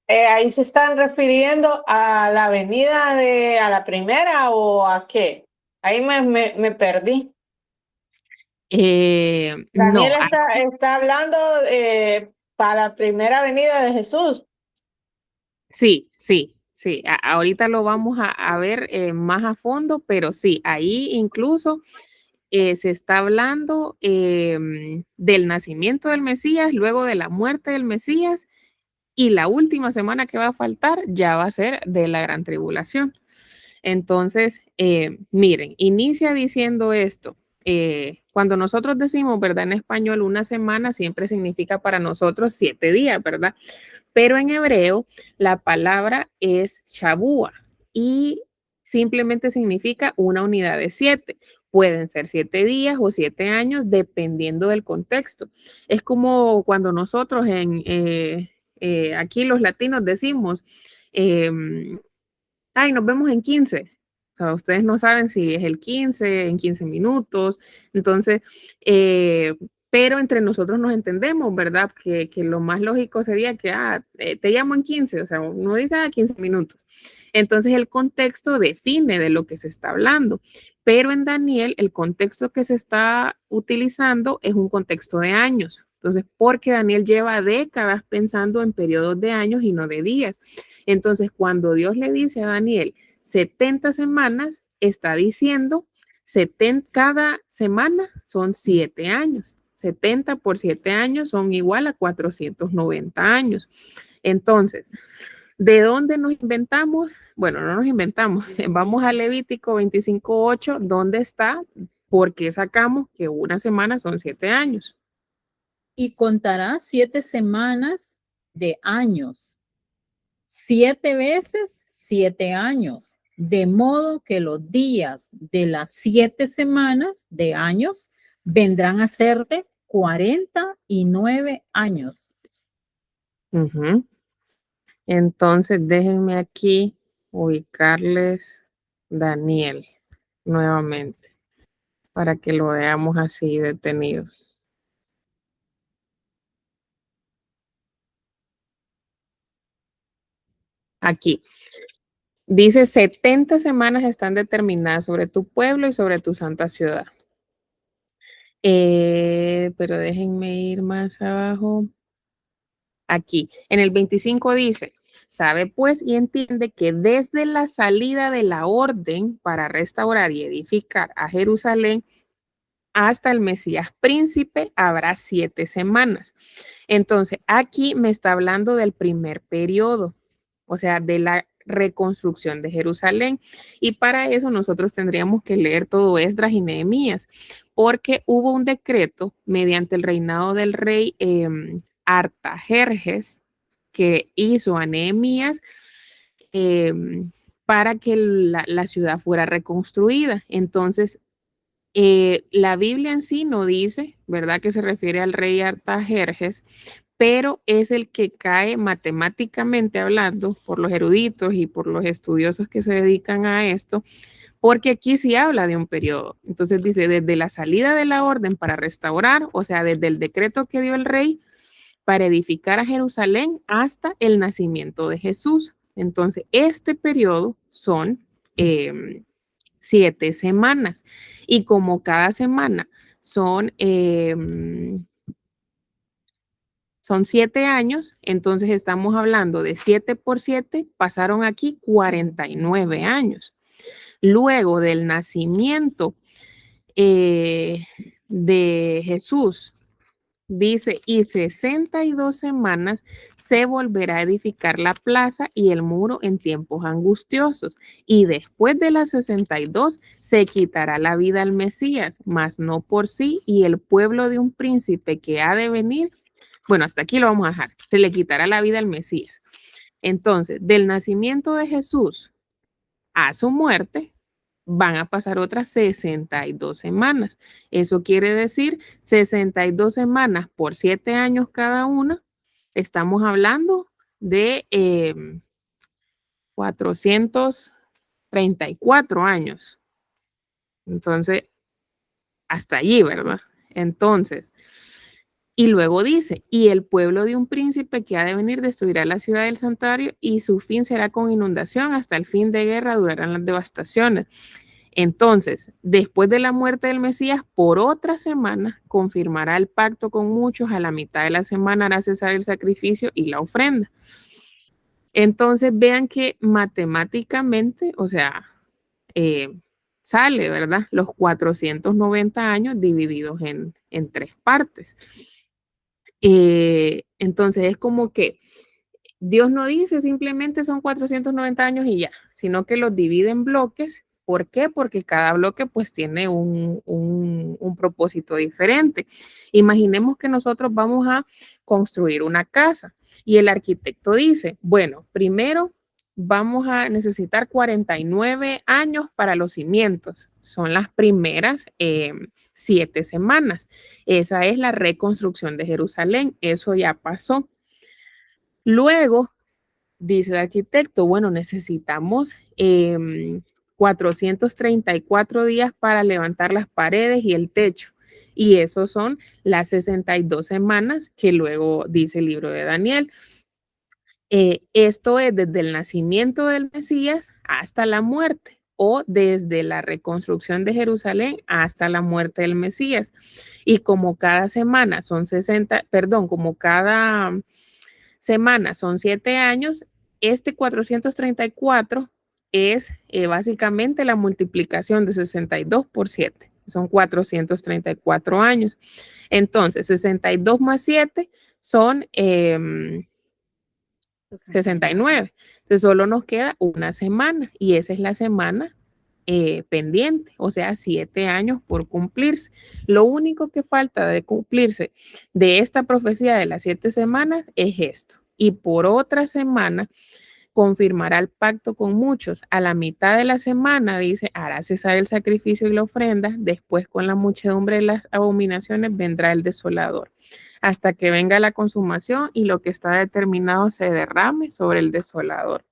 ahí se están refiriendo a la venida a la primera o a qué. Ahí me perdí. No, Daniel está hablando para la primera venida de Jesús. sí, sí, sí. Ahorita lo vamos a ver más a fondo, pero sí, ahí incluso se está hablando del nacimiento del Mesías, luego de la muerte del Mesías, y la última semana que va a faltar ya va a ser de la gran tribulación. Entonces, miren, inicia diciendo esto. Cuando nosotros decimos, ¿verdad? En español, una semana siempre significa para nosotros 7 días, ¿verdad? Pero en hebreo la palabra es shabua y simplemente significa una unidad de 7. Pueden ser 7 días o 7 años dependiendo del contexto. Es como cuando nosotros aquí los latinos decimos, ay, nos vemos en 15. O sea, ustedes no saben si es el 15, en 15 minutos. Entonces, pero entre nosotros nos entendemos, ¿verdad? Que lo más lógico sería que, te llamo en 15, o sea, uno dice 15 minutos. Entonces, el contexto define de lo que se está hablando. Pero en Daniel, el contexto que se está utilizando es un contexto de años. Entonces, porque Daniel lleva décadas pensando en periodos de años y no de días. Entonces, cuando Dios le dice a Daniel 70 semanas, está diciendo 70, cada semana son 7 años. 70 por 7 años son igual a 490 años. Entonces, ¿de dónde nos inventamos? Bueno, no nos inventamos. Vamos a Levítico 25:8, ¿dónde está? ¿Por qué sacamos que una semana son 7 años? Y contará 7 semanas de años, 7 veces 7 años, de modo que los días de las 7 semanas de años vendrán a ser de 49 años. Entonces, déjenme aquí ubicarles Daniel nuevamente para que lo veamos así detenido. Aquí. Dice 70 semanas están determinadas sobre tu pueblo y sobre tu santa ciudad. Pero déjenme ir más abajo. Aquí, en el 25 dice, sabe pues y entiende que desde la salida de la orden para restaurar y edificar a Jerusalén hasta el Mesías príncipe habrá 7 semanas. Entonces, aquí me está hablando del primer periodo, o sea, de la reconstrucción de Jerusalén. Y para eso nosotros tendríamos que leer todo Esdras y Nehemías, porque hubo un decreto mediante el reinado del rey Artajerjes que hizo a Nehemías para que la ciudad fuera reconstruida. Entonces, la Biblia en sí no dice, ¿verdad? Que se refiere al rey Artajerjes, pero es el que cae matemáticamente hablando por los eruditos y por los estudiosos que se dedican a esto, porque aquí sí habla de un periodo. Entonces dice, desde la salida de la orden para restaurar, o sea, desde el decreto que dio el rey para edificar a Jerusalén hasta el nacimiento de Jesús. Entonces, este periodo son 7 semanas. Y como cada semana son 7 años, entonces estamos hablando de 7 por 7, pasaron aquí 49 años. Luego del nacimiento de Jesús, dice, y 62 semanas se volverá a edificar la plaza y el muro en tiempos angustiosos. Y después de las 62 se quitará la vida al Mesías, mas no por sí, y el pueblo de un príncipe que ha de venir Bueno, hasta aquí lo vamos a dejar. Se le quitará la vida al Mesías. Entonces, del nacimiento de Jesús a su muerte, van a pasar otras 62 semanas. Eso quiere decir 62 semanas por 7 años cada una. Estamos hablando de 434 años. Entonces, hasta allí, ¿verdad? Entonces, y luego dice, y el pueblo de un príncipe que ha de venir destruirá la ciudad del santuario y su fin será con inundación, hasta el fin de guerra durarán las devastaciones. Entonces, después de la muerte del Mesías, por otra semana, confirmará el pacto con muchos, a la mitad de la semana hará cesar el sacrificio y la ofrenda. Entonces, vean que matemáticamente, o sea, sale, ¿verdad? Los 490 años divididos en 3 partes. Entonces, es como que Dios no dice simplemente son 490 años y ya, sino que los divide en bloques. ¿Por qué? Porque cada bloque pues tiene un propósito diferente. Imaginemos que nosotros vamos a construir una casa y el arquitecto dice, bueno, primero vamos a necesitar 49 años para los cimientos. Son las primeras 7 semanas. Esa es la reconstrucción de Jerusalén. Eso ya pasó. Luego, dice el arquitecto, bueno, necesitamos 434 días para levantar las paredes y el techo. Y esos son las 62 semanas que luego dice el libro de Daniel. Esto es desde el nacimiento del Mesías hasta la muerte, o desde la reconstrucción de Jerusalén hasta la muerte del Mesías. Y como cada semana son 60, perdón, como cada semana son 7 años, este 434 es básicamente la multiplicación de 62 por 7. Son 434 años. Entonces, 62 más 7 son 69. Entonces, solo nos queda una semana y esa es la semana pendiente, o sea, 7 años por cumplirse. Lo único que falta de cumplirse de esta profecía de las 7 semanas es esto. Y por otra semana confirmará el pacto con muchos. A la mitad de la semana, dice, hará cesar el sacrificio y la ofrenda. Después, con la muchedumbre de las abominaciones, vendrá el desolador, hasta que venga la consumación y lo que está determinado se derrame sobre el desolador.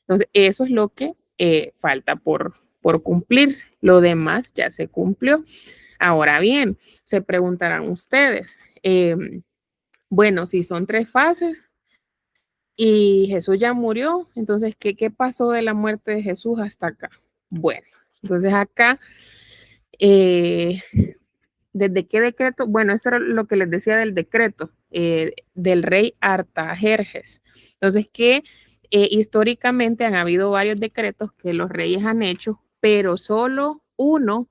Entonces, eso es lo que falta por cumplirse. Lo demás ya se cumplió. Ahora bien, se preguntarán ustedes, bueno, si son 3 fases y Jesús ya murió, entonces, ¿qué pasó de la muerte de Jesús hasta acá? Bueno, entonces acá, ¿desde qué decreto? Bueno, esto era lo que les decía del decreto del rey Artajerjes. Entonces, que históricamente han habido varios decretos que los reyes han hecho, pero solo uno,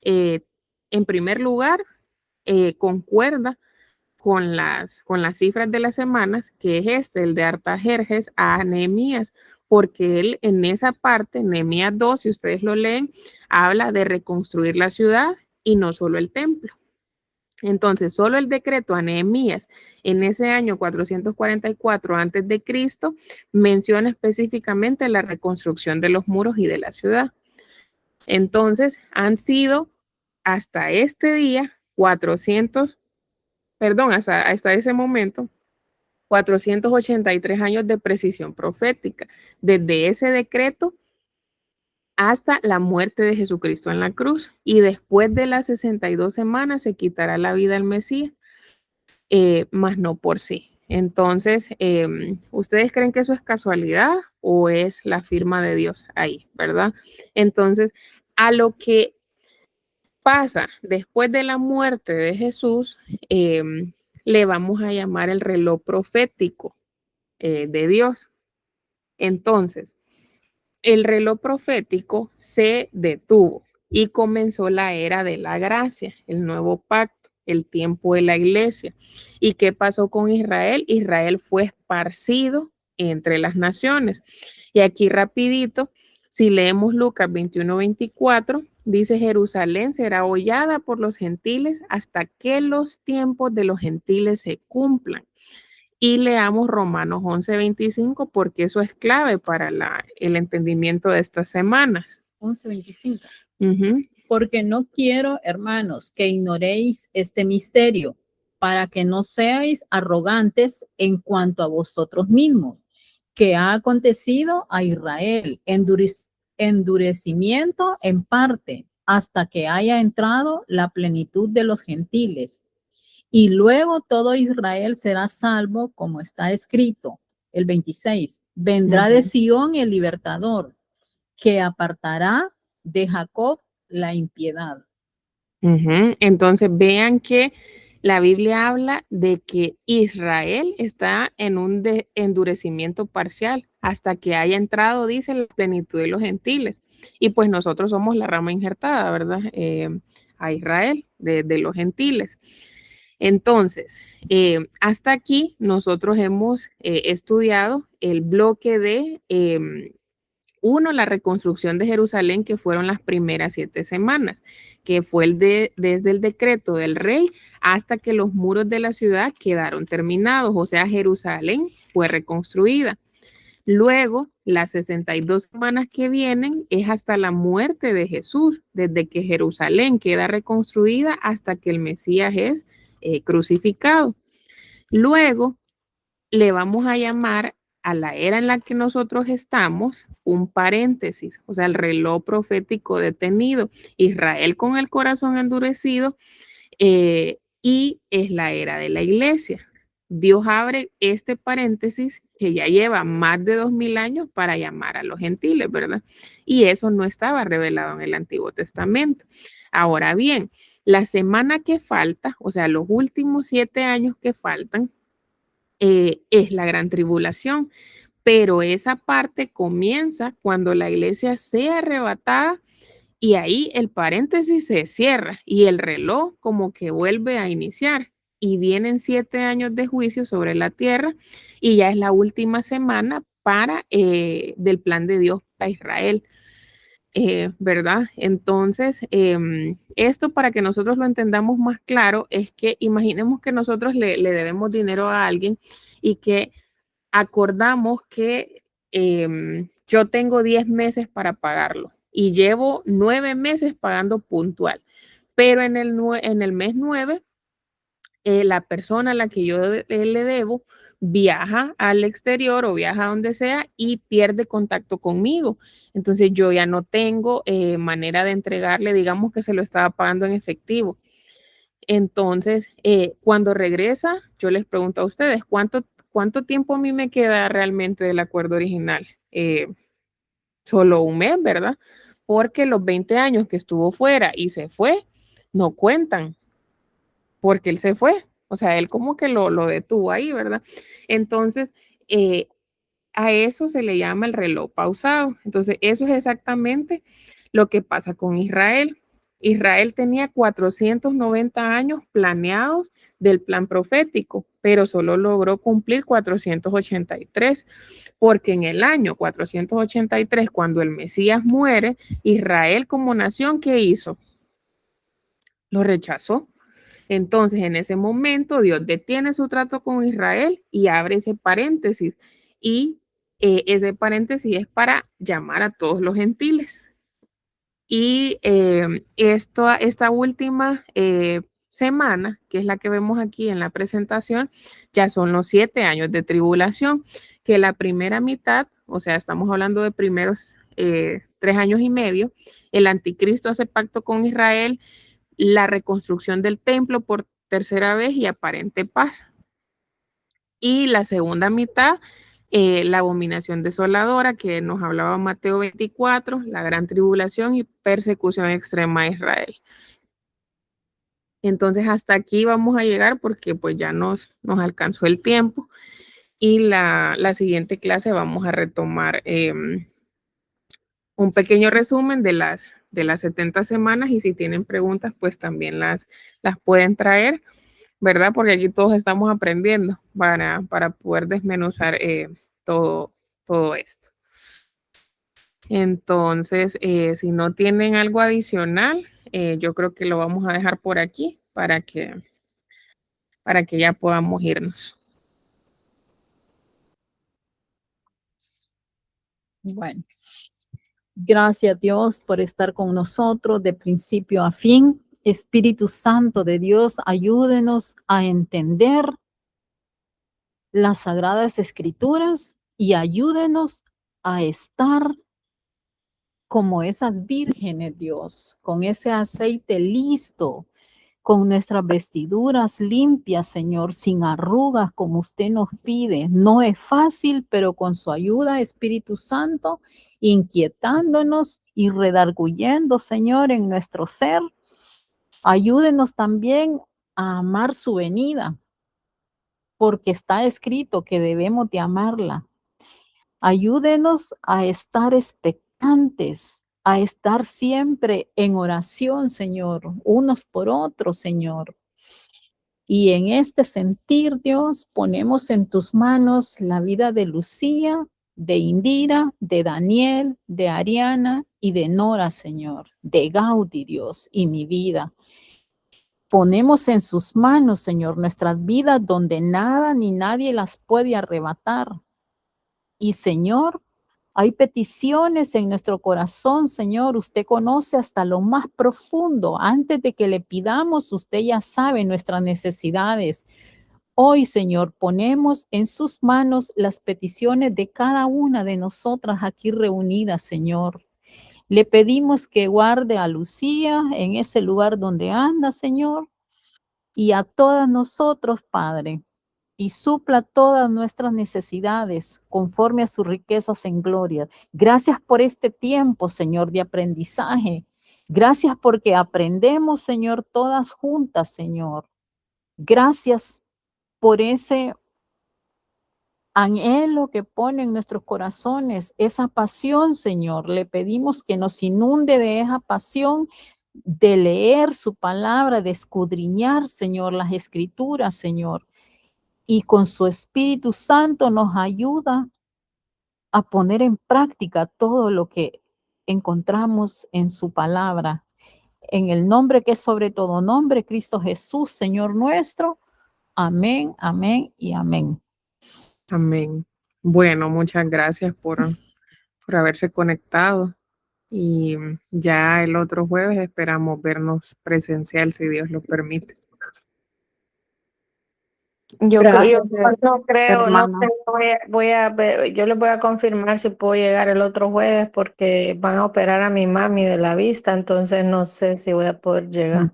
en primer lugar, concuerda con las cifras de las semanas, que es el de Artajerjes a Nehemías, porque él en esa parte, Nehemías 2, si ustedes lo leen, habla de reconstruir la ciudad y no solo el templo. Entonces, solo el decreto a Nehemías en ese año 444 antes de Cristo menciona específicamente la reconstrucción de los muros y de la ciudad. Entonces, han sido hasta este día hasta ese momento 483 años de precisión profética, desde ese decreto hasta la muerte de Jesucristo en la cruz. Y después de las 62 semanas se quitará la vida al Mesías, mas no por sí. Entonces, ¿ustedes creen que eso es casualidad o es la firma de Dios ahí, verdad? Entonces, a lo que pasa después de la muerte de Jesús, le vamos a llamar el reloj profético de Dios. Entonces, el reloj profético se detuvo y comenzó la era de la gracia, el nuevo pacto, el tiempo de la iglesia. ¿Y qué pasó con Israel? Israel fue esparcido entre las naciones. Y aquí rapidito, si leemos Lucas 21:24, dice: Jerusalén será hollada por los gentiles hasta que los tiempos de los gentiles se cumplan. Y leamos Romanos 11:25 porque eso es clave para el entendimiento de estas semanas. 11:25. Ujú. Porque no quiero, hermanos, que ignoréis este misterio, para que no seáis arrogantes en cuanto a vosotros mismos, que ha acontecido a Israel, endurecimiento en parte, hasta que haya entrado la plenitud de los gentiles. Y luego todo Israel será salvo, como está escrito. El 26, vendrá de Sión el libertador, que apartará de Jacob la impiedad. Entonces vean que la Biblia habla de que Israel está en un endurecimiento parcial hasta que haya entrado, dice, la plenitud de los gentiles. Y pues nosotros somos la rama injertada, ¿verdad? A Israel, de los gentiles. Entonces, hasta aquí nosotros hemos estudiado el bloque de uno, la reconstrucción de Jerusalén, que fueron las primeras 7 semanas, que fue desde el decreto del rey hasta que los muros de la ciudad quedaron terminados, o sea, Jerusalén fue reconstruida. Luego, las 62 semanas que vienen es hasta la muerte de Jesús, desde que Jerusalén queda reconstruida hasta que el Mesías es crucificado. Luego, le vamos a llamar a la era en la que nosotros estamos un paréntesis, o sea, el reloj profético detenido, Israel con el corazón endurecido, y es la era de la iglesia. Dios abre este paréntesis que ya lleva más de 2000 años para llamar a los gentiles, ¿verdad? Y eso no estaba revelado en el Antiguo Testamento. Ahora bien, la semana que falta, o sea, los últimos 7 años que faltan, es la gran tribulación, pero esa parte comienza cuando la iglesia sea arrebatada y ahí el paréntesis se cierra y el reloj como que vuelve a iniciar y vienen 7 años de juicio sobre la tierra y ya es la última semana del plan de Dios para Israel. ¿Verdad? Entonces, esto para que nosotros lo entendamos más claro es que imaginemos que nosotros le debemos dinero a alguien y que acordamos que yo tengo 10 meses para pagarlo y llevo 9 meses pagando puntual, pero en el mes 9 la persona a la que yo le debo viaja al exterior o viaja a donde sea y pierde contacto conmigo. Entonces yo ya no tengo manera de entregarle, digamos que se lo estaba pagando en efectivo. Entonces, cuando regresa, yo les pregunto a ustedes, ¿cuánto tiempo a mí me queda realmente del acuerdo original? Solo un mes, ¿verdad? Porque los 20 años que estuvo fuera y se fue, no cuentan porque él se fue. O sea, él como que lo detuvo ahí, ¿verdad? Entonces, a eso se le llama el reloj pausado. Entonces, eso es exactamente lo que pasa con Israel. Israel tenía 490 años planeados del plan profético, pero solo logró cumplir 483, porque en el año 483, cuando el Mesías muere, Israel como nación, ¿qué hizo? Lo rechazó. Entonces, en ese momento, Dios detiene su trato con Israel y abre ese paréntesis. Y ese paréntesis es para llamar a todos los gentiles. Y esta última semana, que es la que vemos aquí en la presentación, ya son los 7 años de tribulación, que la primera mitad, o sea, estamos hablando de primeros 3 años y medio, el anticristo hace pacto con Israel, la reconstrucción del templo por tercera vez y aparente paz. Y la segunda mitad, la abominación desoladora que nos hablaba Mateo 24, la gran tribulación y persecución extrema a Israel. Entonces hasta aquí vamos a llegar porque pues ya nos alcanzó el tiempo y la siguiente clase vamos a retomar un pequeño resumen de las 70 semanas y si tienen preguntas pues también las pueden traer, ¿verdad? Porque aquí todos estamos aprendiendo para poder desmenuzar todo esto. Entonces, si no tienen algo adicional, yo creo que lo vamos a dejar por aquí para que ya podamos irnos. Bueno, gracias Dios por estar con nosotros de principio a fin. Espíritu Santo de Dios, ayúdenos a entender las Sagradas Escrituras y ayúdenos a estar como esas vírgenes, Dios, con ese aceite listo, con nuestras vestiduras limpias, Señor, sin arrugas, como usted nos pide. No es fácil, pero con su ayuda, Espíritu Santo, inquietándonos y redarguyendo, Señor, en nuestro ser. Ayúdenos también a amar su venida, porque está escrito que debemos de amarla. Ayúdenos a estar expectantes, a estar siempre en oración, Señor, unos por otros, Señor. Y en este sentir, Dios, ponemos en tus manos la vida de Lucía, de Indira, de Daniel, de Ariana y de Nora, Señor, de Gaudí, Dios, y mi vida. Ponemos en sus manos, Señor, nuestras vidas donde nada ni nadie las puede arrebatar. Y, Señor, hay peticiones en nuestro corazón, Señor. Usted conoce hasta lo más profundo. Antes de que le pidamos, usted ya sabe nuestras necesidades. Hoy, Señor, ponemos en sus manos las peticiones de cada una de nosotras aquí reunidas, Señor. Le pedimos que guarde a Lucía en ese lugar donde anda, Señor, y a todas nosotros, Padre, y supla todas nuestras necesidades conforme a sus riquezas en gloria. Gracias por este tiempo, Señor, de aprendizaje. Gracias porque aprendemos, Señor, todas juntas, Señor. Gracias por ese anhelo que pone en nuestros corazones, esa pasión, Señor. Le pedimos que nos inunde de esa pasión de leer su palabra, de escudriñar, Señor, las escrituras, Señor. Y con su Espíritu Santo nos ayuda a poner en práctica todo lo que encontramos en su palabra. En el nombre que es sobre todo nombre, Cristo Jesús, Señor nuestro. Amén, amén y amén. Amén. Bueno, muchas gracias por haberse conectado. Y ya el otro jueves esperamos vernos presencial, si Dios lo permite. Yo no creo, no hermanas. sé, voy a ver, yo les voy a confirmar si puedo llegar el otro jueves porque van a operar a mi mami de la vista, entonces no sé si voy a poder llegar.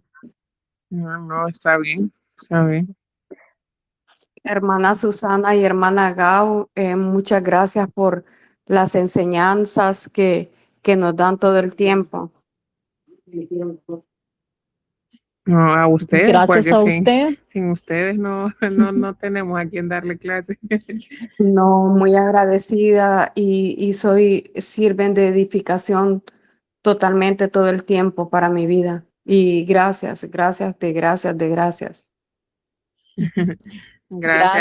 No, está bien, está bien. Hermana Susana y hermana Gau, muchas gracias por las enseñanzas que nos dan todo el tiempo. No, a ustedes, Gracias porque a usted. sin ustedes no tenemos a quien darle clase. No, muy agradecida y sirven de edificación totalmente todo el tiempo para mi vida. Y gracias. Gracias,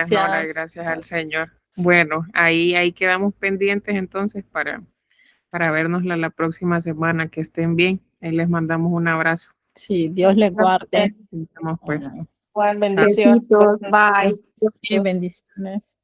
Nola, y gracias al Señor. Bueno, ahí quedamos pendientes entonces para vernos la próxima semana. Que estén bien. Ahí les mandamos un abrazo. Sí, Dios le guarde. Estamos pues. Bendiciones. Besitos, bye. Bendiciones.